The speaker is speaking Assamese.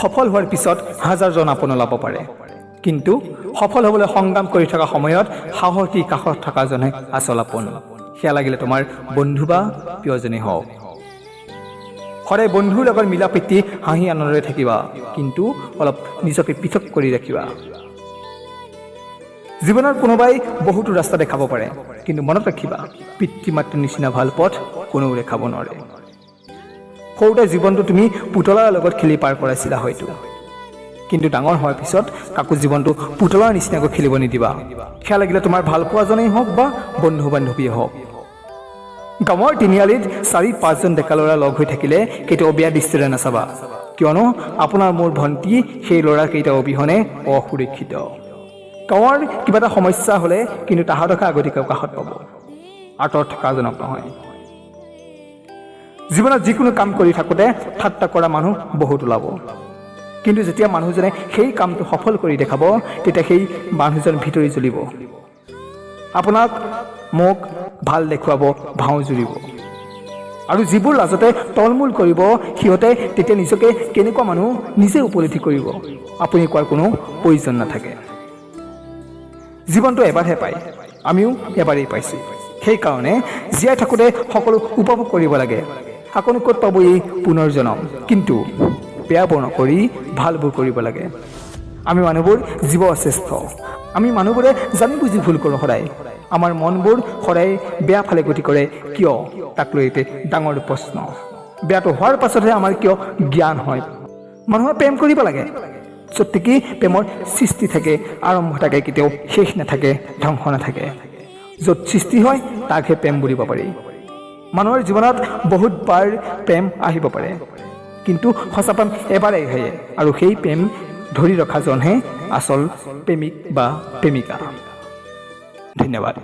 সফল হোৱাৰ পিছত হাজাৰজন আপোন ওলাব পাৰে, কিন্তু সফল হ'বলৈ সংগ্ৰাম কৰি থকা সময়ত সাহসী কাষত থকাজনহে আচল আপোন। সেয়া লাগিলে তোমাৰ বন্ধু বা প্ৰিয়জনেই হওক। সদায় বন্ধুৰ লগত মিলা প্ৰীতি হাঁহি আনন্দৰে থাকিবা, কিন্তু অলপ নিজকে পৃথক কৰি ৰাখিবা। জীৱনত কোনোবাই বহুতো ৰাস্তা দেখাব পাৰে, কিন্তু মনত ৰাখিবা পিতৃ মাতৃৰ নিচিনা ভাল পথ কোনেও দেখাব নোৱাৰে। সৰুতে জীৱনটো তুমি পুতলাৰ লগত খেলি পাৰ কৰাইছিলা হয়তো, কিন্তু ডাঙৰ হোৱাৰ পিছত কাকো জীৱনটো পুতলাৰ নিচিনাকৈ খেলিব নিদিবা। সেয়া লাগিলে তোমাৰ ভাল পোৱাজনেই হওক বা বন্ধু বান্ধৱীয়ে হওক। গাঁৱৰ তিনিআলিত ৪-৫জন ডেকা ল'ৰা লগ হৈ থাকিলে কেতিয়াও বেয়া দৃষ্টিৰে নাচাবা, কিয়নো আপোনাৰ মোৰ ভণ্টি সেই ল'ৰাকেইটা অবিহনে অসুৰক্ষিত। গাঁৱৰ কিবা এটা সমস্যা হ'লে কিন্তু তাহাঁতকে আগতীয়াকৈ কাষত পাব, আঁতৰত থকাজনক নহয়। জীৱনত যিকোনো কাম কৰি থাকোঁতে ঠাট্টা কৰা মানুহ বহুত ওলাব, কিন্তু যেতিয়া মানুহজনে সেই কামটো সফল কৰি দেখাব তেতিয়া সেই মানুহজন ভিতৰি জ্বলিব, আপোনাক মোক ভাল দেখুৱাব, ভাও জুৰিব। আৰু যিবোৰ লাজতে তলমূল কৰিব সিহঁতে তেতিয়া নিজকে কেনেকুৱা মানুহ নিজে উপলব্ধি কৰিব, আপুনি কোৱাৰ কোনো প্ৰয়োজন নাথাকে। জীৱনটো এবাৰহে পায়, আমিও এবাৰেই পাইছোঁ। সেইকাৰণে জীয়াই থাকোঁতে সকলো উপভোগ কৰিব লাগে। আকৌ ক'ত পাব এই পুনৰ জনম, কিন্তু বেয়াবোৰ নকৰি ভালবোৰ কৰিব লাগে। আমি মানুহবোৰ জীৱ শ্ৰেষ্ঠ। আমি মানুহবোৰে জানি বুজি ভুল কৰোঁ সদায়। আমাৰ মনবোৰ সদায় বেয়া ফালে গতি কৰে কিয়, তাক লৈ এটি ডাঙৰ প্ৰশ্ন। বেয়াটো হোৱাৰ পাছতহে আমাৰ কিয় জ্ঞান হয়। মানুহে প্ৰেম কৰিব লাগে, য'ত নেকি প্ৰেমৰ সৃষ্টি থাকে, আৰম্ভ থাকে, কেতিয়াও শেষ নাথাকে, ধ্বংস নাথাকে। য'ত সৃষ্টি হয় তাকহে প্ৰেম বুলিব পাৰি। মানুহৰ জীৱনত বহুতবাৰ প্ৰেম আহিব পাৰে, কিন্তু সঁচা প্ৰেম এবাৰেই আহে, আৰু সেই প্ৰেম ধৰি ৰখাজনহে আচল প্ৰেমিক বা প্ৰেমিকা। ধন্যবাদ।